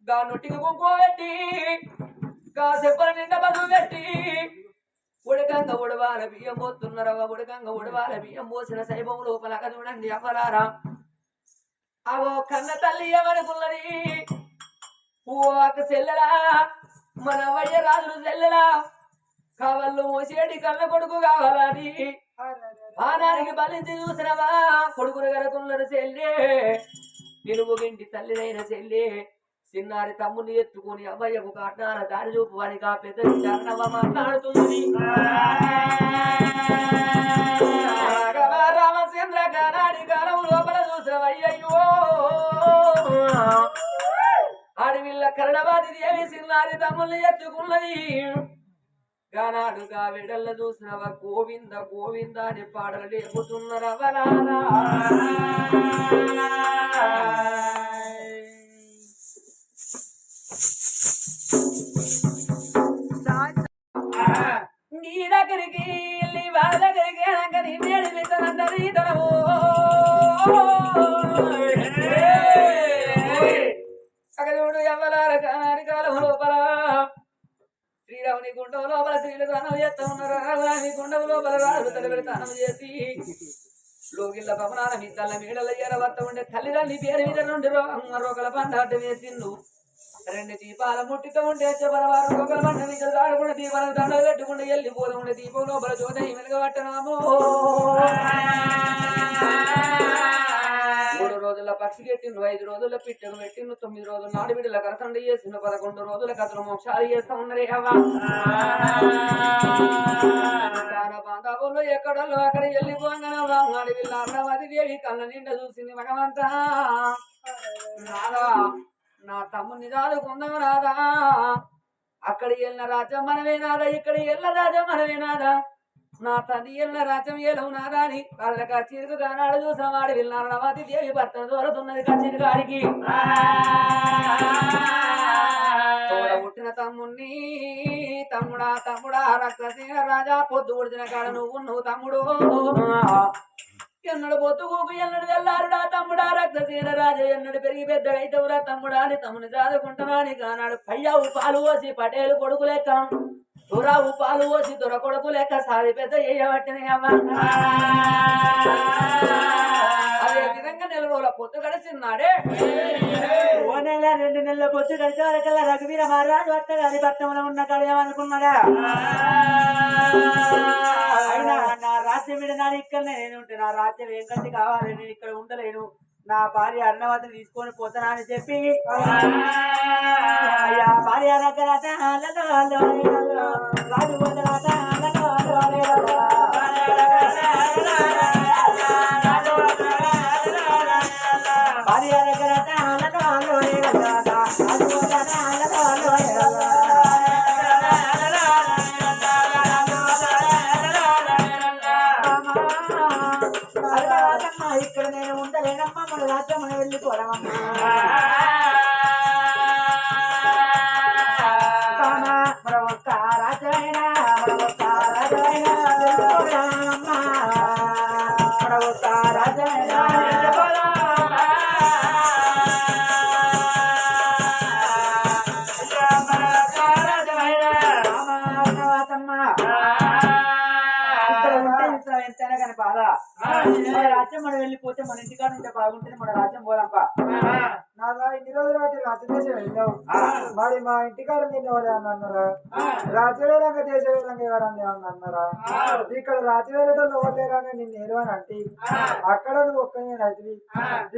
గా నొట్టికి కుంకుమ పెట్టి గా చెప్పల నిండా బదులు పెట్టి ఉడకంగా ఉడవాల బియ్యం పోతున్నారు ఉడకంగా ఉడవాల బియ్యం పోసిన సైబం లోపల చూడండి అవ్వలారా అవో కన్న తల్లి ఏమనుకున్నది ఓ అక్క చెల్లెలా మన వయ్య రాజులు చెల్లెలా కావళ్ళు మోసేటి కన్న కొడుకు కావాలని ఆనానికి బలించి చూసినవా కొడుకులు గనుకున్నారు చెల్లే నిలువుగింటి తల్లినైన చెల్లే చిన్నారి తమ్ముని ఎత్తుకుని అవ్వయ్యకు కాటాన దారి చూపు వాడికి ఆ పెద్ద కారణవ మాట్లాడుతుంది రామచంద్ర కానాడి కాలం లోపల చూసినవయ్యో అడవిల్ల కరణవాది దేవి చిన్నారి తమ్ముల్ని ఎత్తుకున్నది గానాడుగా వెడల్ల చూసినవ గోవింద గోవింద అని పాటలు లేపుతున్నరవలారా నీ దగ్గరికి వెళ్ళి వాళ్ళ దగ్గరికి నీ నేడిపిస్తానంటది తనవు అక్కడ చూడు ఎవ్వలార కానాడి కాలం లోపల శ్రీరాముని గుండం లోపల శ్రీలు తానం చేస్తా ఉన్నారు రాఘురామి గుండం లోపల రాజు తలబెడి తానం చేసి లోగిళ్ళ భవనాల మీ తల్ల మీడల ఎరవత్త ఉండే తల్లిదండ్రి పేరు మీద 2 రోగల పండాట వేసిండు 2 దీపాల ముట్టితో ఉంటే చెప్పరవారు రోగల పంట మీద దాడకుండా దీపాలను దండలు పెట్టుకుంటే వెళ్ళిపోతూ ఉండే దీపం లోపల జ్యోతి వెలుగబట్టనాము 3 రోజుల పక్షి పెట్టిండు 5 రోజుల పిట్టను పెట్టిండు 9 రోజులు నాడు బిడ్డల కరసండ చేసిండు 11 రోజుల కథలు మోక్షాలు చేస్తా ఉన్నరే అవ్వ బాంధవులు ఎక్కడో అక్కడ వెళ్ళిపోగానే వీళ్ళ అన్నవది దేవి కళ్ళ నిండా చూసింది భగవంతా రాదా నా తమ్ముని దాదుకుందాం రాదా అక్కడ వెళ్ళిన రాజ్యం మనమే నాదా, ఇక్కడ వెళ్ళిన రాజ్యం మనమే నాదా, నా తండ్రి వెళ్ళిన రాజ్యం ఏలవు నాదా అని వాళ్ళ కచ్చిరికి కానాడు చూసిన వాడు వెళ్ళినాడు. నవాతి దేవి భర్త దూరతున్నది కచ్చిరి గారికి. తోడ పుట్టిన తమ్ముణ్ణి తమ్ముడా తమ్ముడా రక్తసేన రాజా పొద్దు ఉడిచిన కాడ నువ్వు తమ్ముడు ఎన్నడు పొద్దుకు ఎన్నడు వెళ్ళారుడా తమ్ముడా రక్తసేన రాజా ఎన్నడు పెరిగి పెద్దగైతవురా తమ్ముడా అని తమ్ముని చదువుకుంటున్నాని కానాడు. పయ్యావు పాలు పోసి పటేలు కొడుకు లెక్క, దొరావు పాలు పోసి దొర కొడుకు లెక్క సారి పెద్ద చేయబట్టినయమ్మా. అదే విధంగా నెల రోజుల పొత్తు గడిచిన్నాడే. ఓ నెల 2 నెలల పొత్తు గడిచే వరకల్లా రఘువీర మహారాజు వస్తే అది పట్టణంలో ఉన్న కడయామనుకున్నాడా. అయినా నా రాజ్యం విడనాడు ఇక్కడనే నేను ఉంటే నా రాజ్యం ఏం కంటి కావాలి, నేను ఇక్కడ ఉండలేను, నా భార్య అన్నవతిని తీసుకొని పోతానా అని చెప్పి అయ్యా భార్య దగ్గర రాజు పోతాడ భార్య దగ్గర ఇక్కడ నేను ఉండలేనమ్మా, మన రాజ్యం మనం వెళ్ళిపోవడమమ్మా. మన ఒక్క రాజ్యమైనా మన ఒక్క రాజ్యమైనా వెళ్ళిపోవడమమ్మా, మన ఒక్క రాజ్యమైనా ఎంతైనా కానీ బాధ. మన రాజ్యం మనం వెళ్ళిపోతే మన ఇంటికాడ ఉంటే బాగుంటుంది, మన రాజ్యం పోదాంపా. నాదా ఇన్ని రోజులు వాటి రాజ్యదేశం వెళ్ళావు, మరి మా ఇంటికాడ తిన్నవాళ్ళు ఏమన్నా అన్నారా? రాజ్యవేలంగా దేశవేలంగా ఎవరన్నా ఏమన్నా అన్నారా? ఇక్కడ రాజ్యవేలటోళ్ళు ఎవరులేరని నిన్ను ఏమని అంటే అక్కడ నువ్వు ఒక్కనే రైతువి,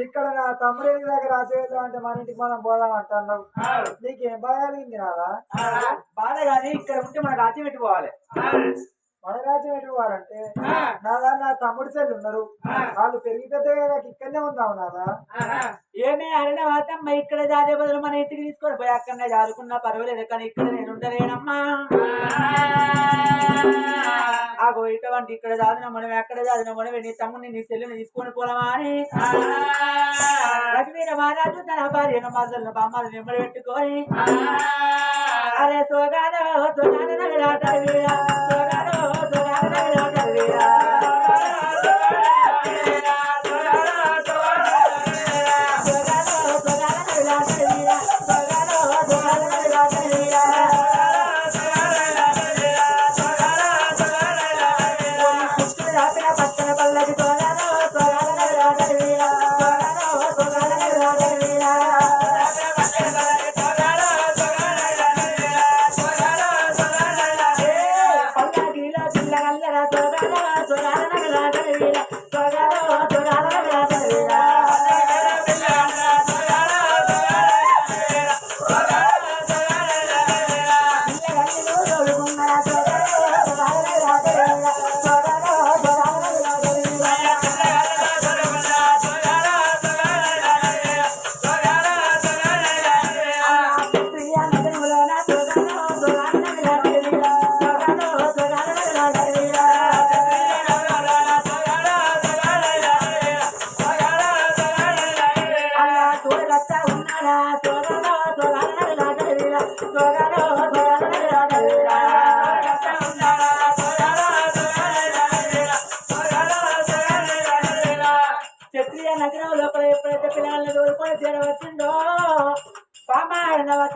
ఇక్కడ నా తమ్ముడు దాకా రాజ్యవేలం అంటే మన ఇంటికి మనం పోదాం అంటున్నావు. నీకేం బాధ కలిగింది నాదా? బాధ కానీ ఇక్కడ ఉంటే మన రాజ్యం పెట్టుకోవాలి. మన రాజ్యం ఎటువారంటే నాదా నా తమ్ముడు చెల్లి ఉన్నారు, వాళ్ళు పెరిగి పెద్దగా నాకు ఇక్కడనే ఉందాము నాదా. ఏమే అడిన మాతమ్మ ఇక్కడ జాదే బదులు మన ఇంటికి తీసుకొని పోయి అక్కడనే జారుకున్నా పర్వాలేదు, కానీ ఇక్కడ నేను ఉండలేనమ్మా. ఆగో ఇటువంటి ఇక్కడ జాదిన మనం ఎక్కడ జాదిన మనం నీ తమ్ముడిని నీ చెల్లిని తీసుకొని పోలమా అని లక్ష్మీర మహారాజు తన భార్యను మద్దలను బామ్మలు వెంబడి పెట్టుకొని అరే సోగాలో సోగాల నగరాట సోగాలో సోగాల నగరాట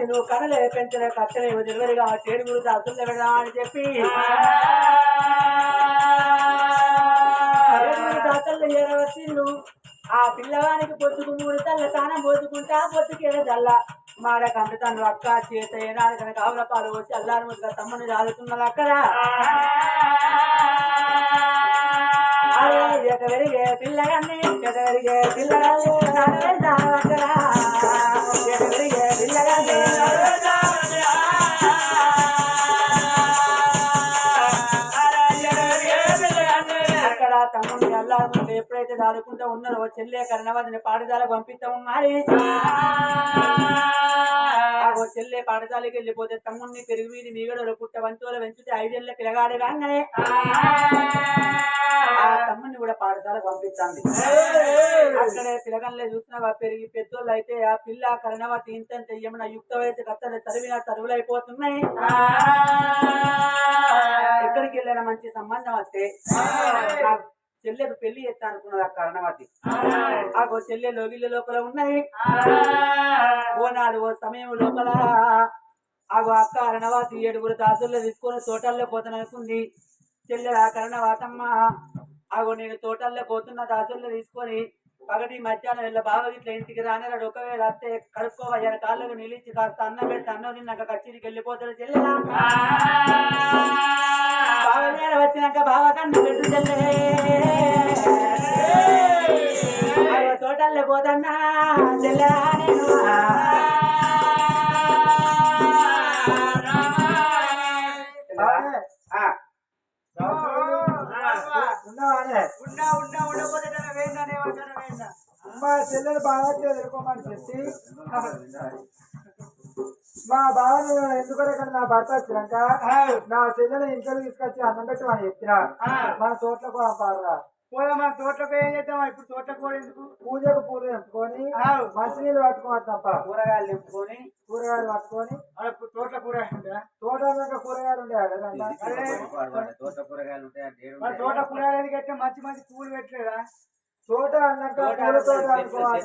నువ్వు కనులే పెంచిన కట్టలే డెలివరీగా చేడు గురించి అసలు పెడదా అని చెప్పి అసలు ఏరవచ్చిండు. ఆ పిల్లవానికి పొద్దుకు 3 తల్ల తానం పోతుకుంటా పొద్దుకేడ చల్ల మాడ కంటుతాను అక్క చేత ఏనాడు కనుక ఆవుల పాలు వచ్చి అల్లారు ముద్దుగా తమ్ముని చదువుతున్నది అక్కడ. ఎటవరిగే పిల్లగాన్ని ఎటవరిగే పిల్లగాన్ని అక్కడ ఎటవరిగే పిల్లగాన్ని అక్కడ తమ్ముడిని అల్లారు ముందు ఎప్పుడైతే దాడుకుంటూ ఉన్నారో చెల్లె కర్ణవదిని పాఠశాల పంపిస్తా ఉన్నారు. చెల్లె పాఠశాలకి వెళ్ళిపోతే తమ్ముడిని పెరుగు వీధి మీగడలు పుట్ట వంతువులు పెంచితే 5 ఏళ్ళ పిల్లగాడు కాగానే ఆ తమ్ముడిని కూడా పాఠశాలకు పంపించండి. అక్కడే పిల్లగాళ్ళే చూసినా పెరిగి పెద్దోళ్ళు అయితే ఆ పిల్ల కరణవతి ఇంతంత ఏమన్నా యుక్త వయసు కత్తలు చదివిన చదువులైపోతున్నాయి. ఎక్కడికి వెళ్ళినా మంచి సంబంధం వస్తే చెల్లెకు పెళ్లి చేస్తా అనుకున్నది ఆ కరణవతి. ఆ చెల్లె లోగిళ్ళ లోపల ఉన్నాయి. ఓనాడు ఓ సమయం లోపల ఆగో అక్క కరణవతి 7 దాసుల్లో తీసుకొని తోటల్లో పోతాననుకుంది. చెల్లె ఆ కరణవాతమ్మ ఆగో నేను తోటల్లో పోతున్న దాసుల్లో తీసుకొని పగటి మధ్యాహ్నం వెళ్ళ బాగా ఇట్లా ఇంటికి రానేరాడు. ఒకవేళ అత్తే కడుక్కోవయ్యా కాళ్ళకు నిలిచి కాస్త అన్నం పెడితే అన్నం తిన్నాక కచ్చిరికి వెళ్ళిపోతాడు. చెల్లెలా బాగా వచ్చినాక బాగా కన్ను పెట్టు చెల్లె తోటల్లో పోతన్నా చెల్లె నేను మా చెల్లెలు బాగా ఎదుర్కోమని చెప్పి మా బావను ఎందుకంటే నా భర్త వచ్చినాక నా చెల్లెలు ఇంట్లో తీసుకొచ్చి అన్నం పెట్టమని చెప్పినా మన తోటలకు పాడరా పోదా మన తోటలకు ఏం చేద్దామా? ఇప్పుడు తోటకు కూడా ఎందుకు? పూజకు పూలు తెంపుకొని మంచినీళ్ళు పట్టుకోవాలి తప్ప కూరగాయలు తెంపుకొని కూరగాయలు పట్టుకొని తోటల కూరగాయలు తోట కూరగాయలు ఉంటాయి తోట కూరగాయలు కట్టే మంచి మంచి పూలు పెట్టలేదా? తోట అన్నాక పూల తోట అనుకోవాలి.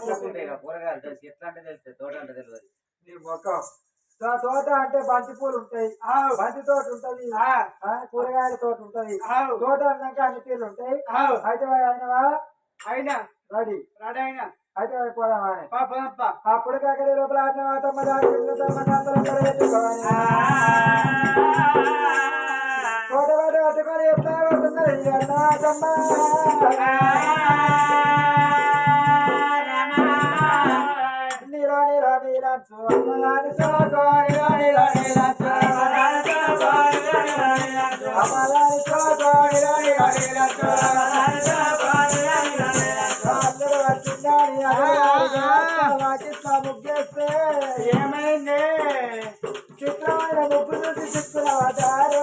తోట అంటే బంతి పూలు ఉంటాయి, బంతి తోట ఉంటది, కూరగాయల తోట ఉంటది. తోట అన్నాక అన్ని తీర్లు ఉంటాయి. అయితే అయినా రెడీ అయినా అయితే పోదామా అప్పుడు అక్కడ లోపల తోట వాటి పట్టుకొని ఎట్లా పడుతున్నది ముగ్గేస్తే ఏమైంది? చిత్రమైన ముగ్గు నుంచి చిత్తుల వదారు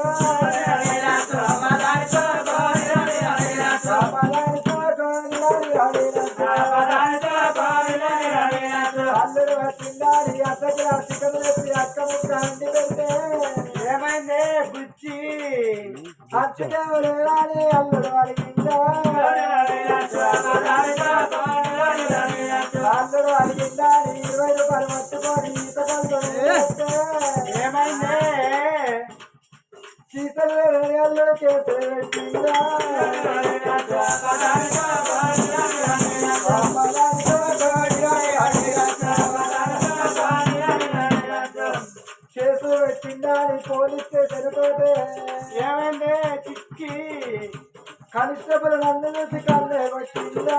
అల్లుడు వచ్చిందాని అత్తకి చికెన్ అక్క ముక్క అంటి పెడితే ఏమైంది? బుచ్చి అచ్చకేమని అల్లుడు అడిగిందా అల్లుడు అడిగిందాని 20 రూపాయలు పట్టుకొని ఈత ఏమైంది? చీతలు అల్లుడు చేతులు పెట్టిందా కేసు పెట్టిందా అని పోలీస్ స్టేషన్ పోతే ఏమైంది? చిక్కి కానిస్టేబుల్ నన్ను చూసి కన్నే వచ్చిందా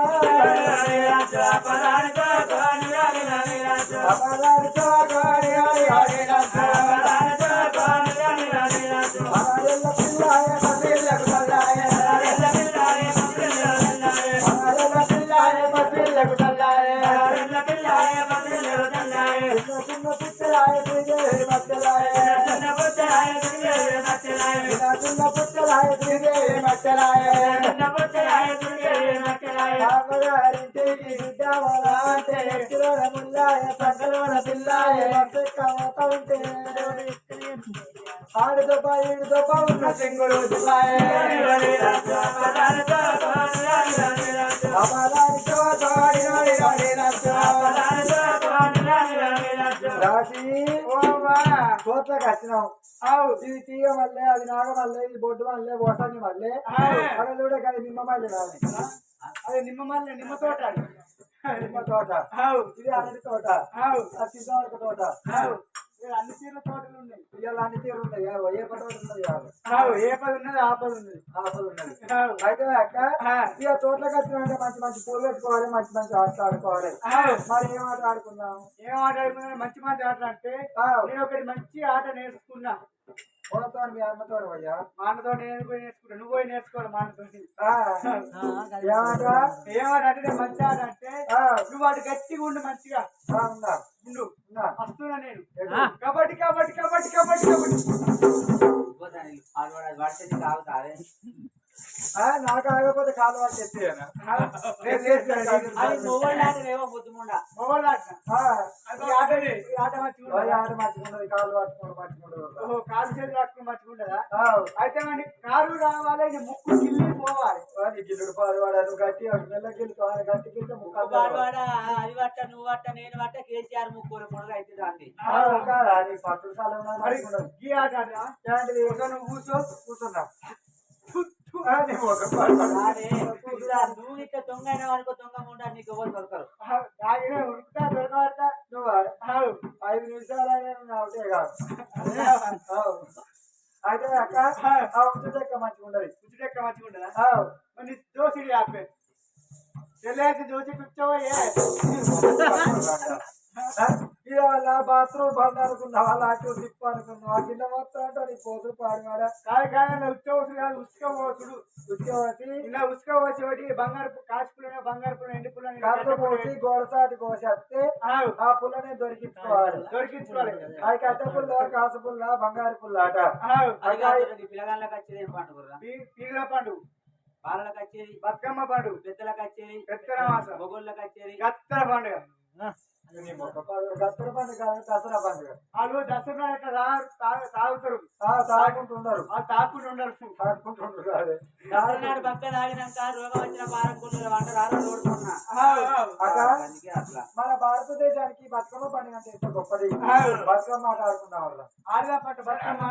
ఆడు దొబ్బ ఈడు దొబ్బ ఉన్న సింగుడు రాసి కోట్లకు వచ్చినాం. ఇది తీగ మళ్ళీ, అది నాగ మళ్ళీ, ఇది బొడ్డు మళ్ళీ, బోసాన్ని మళ్ళీ అక్కడ చూడే కదా నిమ్మ మళ్ళీ రావాలి. అది నిమ్మ మళ్ళీ నిమ్మ తోట, నిమ్మ తోట, ఇది అరటి తోట, సిద్ధవరక తోట, అన్ని తీర్ల తోటలు ఉన్నాయి. ఇవాళ అన్ని తీరు ఉన్నాయి. ఏ పది ఉన్నది కాదు, ఏ పది ఉన్నది ఆపది ఉన్నది, ఆపది ఉన్నది. అయితే అక్క ఇక తోటలకు వచ్చినాక మంచి మంచి పూలు పెట్టుకోవాలి, మంచి మంచి ఆటలు ఆడుకోవాలి. మరి ఏం ఆట ఆడుకుందాం? ఏం ఆట ఆడుకున్నా? మంచి మంచి ఆటలు అంటే నేను ఒకటి మంచి ఆట నేర్చుకున్నా. పోతాను మీ అన్నతో పోయా మా అన్నతో నేను పోయి నేర్చుకుంటా నువ్వు పోయి నేర్చుకోవాలి మా అన్నతో ఏమంటా ఏమంటే నేను మంచిగా అంటే నువ్వు వాడు గట్టిగా ఉండు మంచిగా ఉన్నా ఉండు ఉన్నా వస్తున్నా నేను కబడ్డీ కబడ్డీ కబడ్డీ కబడ్డీ కబడ్డీ నాకు ఆగకపోతే కాలు వాళ్ళు చెప్పాను ఆట మంచిగుండదు కాలు పట్టుకోవడం మంచిగుండదు కాలు చేతులు పట్టుకుని మంచిగుండదా అయితే మరి కారు రావాలి ఇది ముక్కు గిల్లి పోవాలి గిల్లుడు పాలు వాడాను గట్టి మెల్లగిల్లుకోవాలి గట్టి గిల్లి ముక్క అది పట్ట నువ్వు పట్ట నేను పట్ట కేసీఆర్ ముగ్గురు కూడా అయితే దాన్ని కాదా నీ పట్టు సాల ఈ ఆట నువ్వు కూర్చున్నా నువ్వు ఇట్లా దొంగ అయినా అనుకో దొంగ ఉండా నీకు ఎవరు దొరకరు ఉరుకుతా దొరకబడతా నువ్వు 5 నిమిషాలు అవుతాయి కాదు అయితే అక్క ఉచిటెక్క మంచిగా ఉండదు ఉచిటెక్క మంచిగా ఉండదా మరి దోశలు ఆపే తెలియదు దోశ కూర్చోవా ఇవాళ బాత్రూమ్ బంద్ అనుకున్నావు అలా అటు తిప్పు అనుకున్నావు ఆ కింద మొత్తం అంటే నీ కోతులు పాడుగాడ కాదు ఉచ్చవసులు కాదు ఉసుక పోసుడు ఉసుకపోసి ఇలా ఉసుక పోసి ఒకటి బంగారు కాసుపులనే బంగారు పుల్ల ఎండి పుల్లని కట్టు పోసి గోడసాటి కోసేస్తే ఆ పుల్లని దొరికించుకోవాలి అది కట్ట పుల్ల కాసు పుల్ల బంగారు పుల్ల అట పిల్లగాళ్ళకి వచ్చేది ఏం పండుగ పీర్ల పండుగ వాళ్ళకి వచ్చేది బతుకమ్మ పండుగ పెద్దలకు వచ్చేది పెత్తరమాస మొగోళ్ళకి వచ్చేది గత్తర పండుగ దసరా పండుగ దసరా పండుగ వాళ్ళు దసరా ఎట్లా తాగుతారు తాగుకుంటున్నారు తాగుకుంటూ ఉండరు తాగుకుంటుంటారు నాడు బక్క తాగినాక రోగం వచ్చిన పారకుండా వంట ఓడుకున్నా మన భారతదేశానికి బతుకమ్మ పండుగ అంటే ఎంత గొప్పది బతుకమ్మ ఆడుకున్నాం వల్ల ఆడదా పట్ట బతుకమ్మ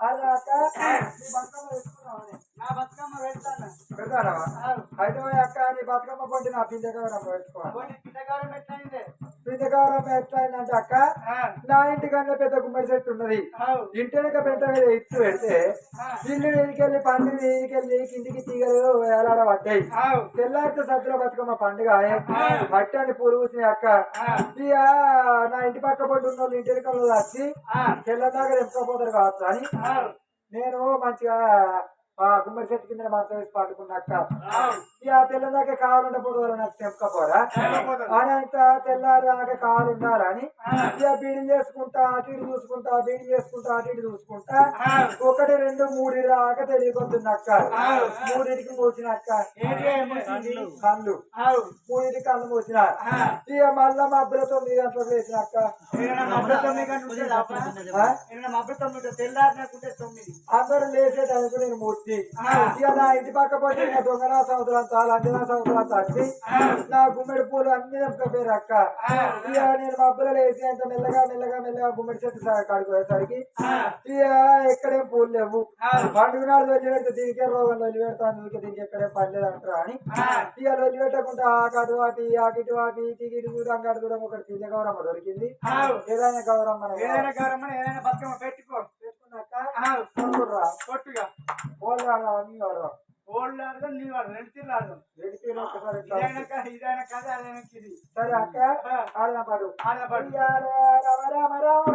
ఆడాక నీ బతుకమ్మ వేసుకున్నావని నా బతుకమ్మ పెడతాను పెడతానా అయితే అక్క నీ బతుకమ్మ పొండి నా పిందగవరం పెట్టుకోవాలి పిందగవరం ఎట్లయిందంటే అక్క నా ఇంటికన్నా పెద్ద గుమ్మడి చెట్టు ఉన్నది ఇంటి వెనక పెంట మీద ఎత్తు పెడితే ఇల్లు నీదికెళ్ళి పండు నీదికెళ్ళి కిందికి తీగలు వేలాడ పడ్డాయి తెల్లారితే సద్దుల బతుకమ్మ పండుగ మట్టి అని పూలు పూసినాయి అక్క ఇక నా ఇంటి పక్క పట్టు ఉన్న వాళ్ళు ఇంటి వెనక వచ్చి తెల్లదాకా తెంపుకోపోతారు కావచ్చు అని నేను మంచిగా గుమ్మడి చెట్టు కింద మంచం వేసి పట్టుకున్నాక ఇక తెల్లదాకా కావాలంటే పోదు నాకు తెంపకపోరా అని తెల్లారిదాకా కావాలి ఉండాలని ఇక బీడీలు చేసుకుంటా అటు ఇటు చూసుకుంటా బీడీలు చేసుకుంటా అటు ఇటు చూసుకుంటా 1 2 3 దాకా తెలియకొద్దున్నక్క 3కి మూసినక్క కళ్ళు 3కి కళ్ళు మూసిన ఇక మళ్ళా మబ్బుల 9 గంటలకు వేసినక్క అందరూ లేచే టైంకు నేను మూర్తి ఇక నా ఇంటి పక్క పట్టి నా దొంగనా సంవత్సరంతో అంజనా సంవత్సరంతో వచ్చి నా గుమ్మడి పూలు అన్ని తెంపకపోయారు అక్క ఇక నేను మబ్బులు వేసి అంత మెల్లగా గుమ్మడి చెట్టు కాడికి పోయేసరికి ఇక ఎక్కడేం పూలు లేవు పండుగ నాడు వెళ్ళి పెడితే దీనికే రోగం వెళ్ళి పెడతాను దీనికి ఎక్కడేం పని లేదు అంటారా అని ఇక వెళ్ళి పెట్టకుండా ఆకటు వాటి ఆకిటు వాటి తిగిటి దూరం అంగడి దూరం ఒకటి తింజ గౌరమ్మ దొరికింది ఏదైనా గౌరమ్మ బతుకమ్మ పెట్టుకున్నాక కొట్టుగా అన్ని వాడు ఓల్డ్ నీ వాడు 2 తీర్లు ఆడదాం ఇదైనా కథ అదైనా ఇది సరే అక్క ఆడదాం పాడు రామ రామ